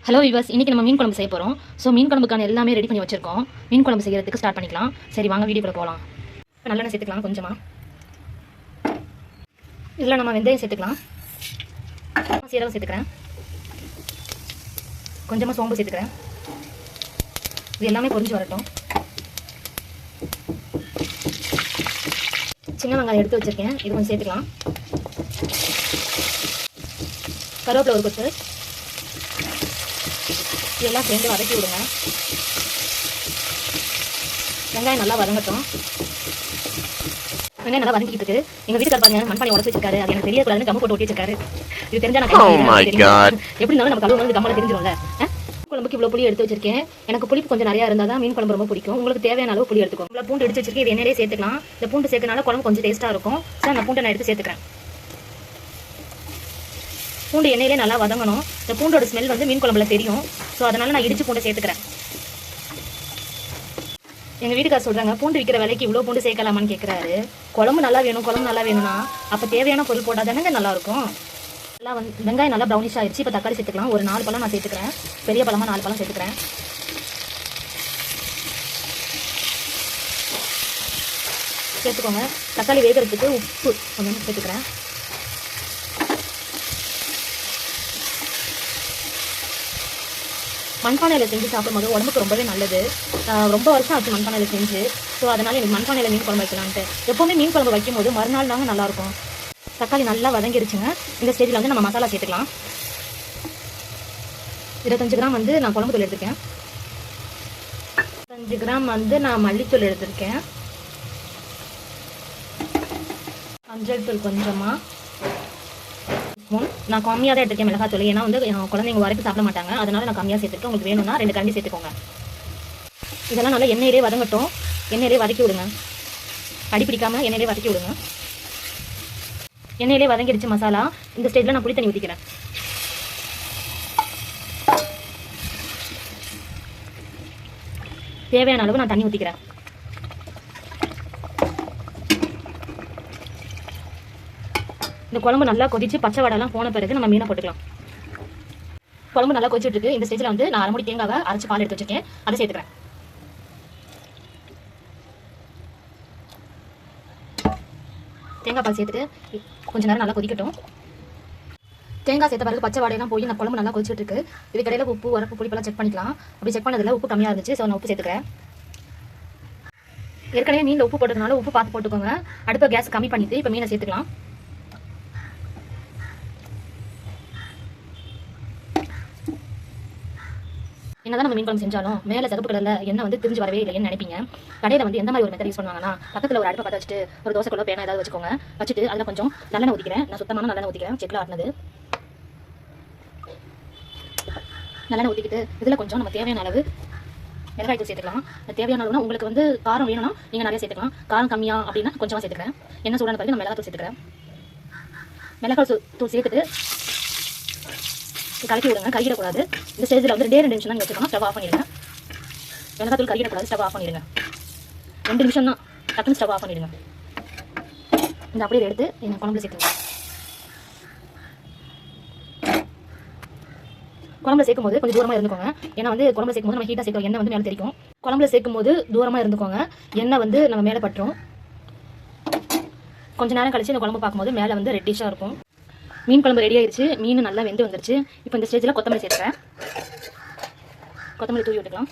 Hello விவாஸ், இன்றைக்கி நம்ம மீன் குழம்பு செய்ய போகிறோம். ஸோ மீன் குழம்புக்கான எல்லாமே ரெடி பண்ணி வச்சுருக்கோம். மீன் குழம்பு செய்கிறதுக்கு ஸ்டார்ட் பண்ணிக்கலாம். சரி வாங்க வீடியோக்குள்ள போகலாம். இப்போ நல்லெண்ணெய் சேர்த்துக்கலாம் கொஞ்சமாக. இதில் நம்ம வெந்தயம் சேர்த்துக்கலாம், சீரகம் சேர்த்துக்கிறேன், கொஞ்சமாக சோம்பு சேர்த்துக்கிறேன். இது எல்லாமே பொரிஞ்சு வரட்டும். சின்ன வெங்காயம் எடுத்து வச்சுருக்கேன், இது கொஞ்சம் சேர்த்துக்கலாம். கருவேப்பிலை ஒரு கொத்து, இதெல்லாம் சேர்ந்து வதக்கி விடுங்க. வெங்காயம் நல்லா வதங்கட்டும். வெங்காயம் நல்லா வதங்கிட்டு இருக்கு. எங்கள் வீட்டுக்கார பாருங்க மண்பானை உடச்சு வச்சிருக்காரு. அது எனக்கு தெரியக்கூடாதுன்னு கம்மு போட்டு ஒட்டி வச்சிருக்காரு. இது தெரிஞ்சா நான் எப்படி இருந்தாலும் நம்ம கழுவு வந்து கம்மல தெரிஞ்சிடும்ல. குழம்புக்கு இவ்வளோ புளி எடுத்து வச்சிருக்கேன். எனக்கு புளிப்பு கொஞ்சம் நிறையா இருந்தால் தான் மீன் குழம்பு ரொம்ப பிடிக்கும். உங்களுக்கு தேவையான அளவு புளி எடுத்துக்கோங்க. இவ்வளோ பூண்டு எடுத்து வச்சிருக்கேன், இது எண்ணெயிலே சேர்த்துக்கலாம். இந்த பூண்டு சேர்க்கனால குழம்பு கொஞ்சம் டேஸ்ட்டாக இருக்கும். சார் நான் பூண்டை நான் எடுத்து சேர்த்துக்கிறேன். பூண்டு எண்ணெயிலே நல்லா வதங்கணும். இந்த பூண்டோட ஸ்மெல் வந்து மீன் குழம்புல தெரியும். ஸோ அதனால் நான் இடிச்சு பூண்டை சேர்த்துக்கிறேன். எங்கள் வீட்டுக்கார சொல்கிறாங்க, பூண்டு விற்கிற விலைக்கு இவ்வளோ பூண்டு சேர்க்கலாமான்னு கேட்குறாரு. குழம்பு நல்லா வேணும்னா அப்போ தேவையான பொருள் போட்டால் தானேங்க நல்லாயிருக்கும். நல்லா வெங்காயம் நல்லா ப்ரௌனிஷ் ஆகிடுச்சு. இப்போ தக்காளி சேர்த்துக்கலாம். ஒரு 4 பழம் நான் சேர்த்துக்கிறேன். பெரிய பழமாக 4 பழம் சேர்த்துக்கிறேன். சேர்த்துக்கோங்க. தக்காளி வேகிறதுக்கு உப்பு கொஞ்சம் சேர்த்துக்கிறேன். மண்பானையில் செஞ்சு சாப்பிடும்போது உடம்புக்கு ரொம்பவே நல்லது. ரொம்ப வருஷம் ஆச்சு மண்பானையில் செஞ்சு. ஸோ அதனால் எனக்கு மண்பானையில் மீன் குழம்பு வைக்கலான்ட்டு. எப்போவுமே மீன் குழம்பு வைக்கும் போது மறுநாள் தாங்க நல்லாயிருக்கும். தக்காளி நல்லா வதங்கிருச்சுங்க. இந்த ஸ்டேஜில் வந்து நம்ம மசாலா சேர்த்துக்கலாம். 25 கிராம் வந்து நான் குழம்பு தூள் எடுத்திருக்கேன். 25 கிராம் வந்து நான் மல்லித்தூள் எடுத்திருக்கேன். மஞ்சள் தூள் கொஞ்சமாக, நான் கம்மியாக தான் எடுத்துருக்கேன் மிளகாத்தூள். ஏன்னா வந்து குழந்தைங்க வரைக்கும் சாப்பிட மாட்டாங்க, அதனால நான் கம்மியாக சேர்த்துருக்கேன். உங்களுக்கு வேணும்னா 2 கரண்டி சேர்த்துக்கோங்க. இதெல்லாம் நல்லா எண்ணெயிலே வதங்கட்டும். எண்ணெயிலே வதக்கி விடுங்க. அடி பிடிக்காம எண்ணெயிலே வதக்கி விடுங்க. எண்ணெயிலே வதங்கிடுச்சு மசாலா. இந்த ஸ்டேஜில் நான் புளி தண்ணி ஊற்றிக்கிறேன். தேவையான அளவு நான் தண்ணி ஊற்றிக்கிறேன். இந்த குழம்பு நல்லா கொதிச்சு பச்சை வடைலாம் போன பிறகு நம்ம மீனை போட்டுக்கலாம். குழம்பு நல்லா கொதிச்சுட்டு இருக்கு. இந்த ஸ்டேஜில் வந்து நான் 1 மூடி தேங்காவை அரைச்சி பால் எடுத்து வச்சிருக்கேன், அதை சேர்த்துக்கிறேன். தேங்காய் பால் சேர்த்துட்டு கொஞ்சம் நேரம் நல்லா கொதிக்கட்டும். தேங்காய் சேர்த்த பிறகு பச்சை வாடையெல்லாம் போய் இந்த குழம்பு நல்லா கொதிச்சுட்டு இருக்கு. இது கடையில் உப்பு உரப்பு புளிப்பெல்லாம் செக் பண்ணிக்கலாம். அப்படி செக் பண்ணதில் உப்பு கம்மியாக இருந்துச்சு. ஸோ நான் உப்பு சேர்த்துக்கிறேன். ஏற்கனவே மீனில் உப்பு போட்டதுனால உப்பு பார்த்து போட்டுக்கோங்க. அடுப்பை கேஸ் கம்மி பண்ணிட்டு இப்போ மீனை சேர்த்துக்கலாம். என்னதான் நம்ம மீன் குழம்பு செஞ்சாலும் மேலே சிகப்பு கலரில் எண்ணெய் வந்து திரிஞ்சு வரவே இல்லைன்னு நினைப்பீங்க. கடையில் வந்து எந்த மாதிரி ஒரு மெத்தட் யூஸ் பண்ணுவாங்கன்னா, பக்கத்தில் ஒரு அடுப்பை பற்ற வச்சுட்டு ஒரு தோசை கூட பேனா ஏதாவது வச்சுக்கோங்க. வச்சுட்டு அதில் கொஞ்சம் நல்லெண்ணெய் ஊற்றிக்கிறேன். நான் சுத்தமான நல்லெண்ணெய் ஊற்றிக்கிறேன், செக்கில் ஆட்டினது. நல்லெண்ணெய் ஊற்றிக்கிட்டு இதில் கொஞ்சம் நம்ம தேவையான அளவு மிளகாய் தூள் சேர்த்துக்கலாம். தேவையான அளவுனா உங்களுக்கு வந்து காரம் வேணும்னா நீங்கள் நிறைய சேர்த்துக்கலாம். காரம் கம்மியாக அப்படின்னா கொஞ்சமாக சேர்த்துக்கிறேன். என்ன சூடான பிறகு நான் மிளகாய் தூள் சேர்த்துக்கிறேன். மிளகாய் தூள் சேர்த்துட்டு கலக்கி விடுங்க. கறியிடக்கூடாது. இந்த ஸ்டேஜில் வந்து 2 நிமிஷம் தான் வச்சுக்கணும். ஸ்டவ் ஆஃப் பண்ணிடுங்க. மிளகாத்தூள் கறியிடக்கூடாது. ஸ்டவ் ஆஃப் பண்ணிடுங்க. 2 நிமிஷம் தான். டக்குன்னு ஸ்டவ் ஆஃப் பண்ணிடுங்க. இந்த அப்படியே எடுத்து எங்கள் குழம்புல சேர்த்துங்க. குழம்புல சேர்க்கும் போது கொஞ்சம் தூரமாக இருந்துக்கோங்க. ஏன்னா வந்து குழம்புல சேர்க்கும் போது நம்ம ஹீட்டாக சேர்க்கும் எண்ணெய் வந்து மேலே தெரிக்கும். குழம்புல சேர்க்கும் போது தூரமாக இருந்துக்கோங்க. எண்ணெய் வந்து நம்ம மேலே பட்டுரும். கொஞ்சம் நேரம் கழிச்சு இந்த குழம்பு பார்க்கும்போது மேலே வந்து ரெட்டிஷாக இருக்கும். மீன் குழம்பு ரெடி ஆயிடுச்சு. மீன் நல்லா வெந்து வந்துருச்சு. இப்போ இந்த ஸ்டேஜில் கொத்தமல்லி சேர்த்துக்கிறேன். கொத்தமல்லி தூவி விட்டுக்கலாம்.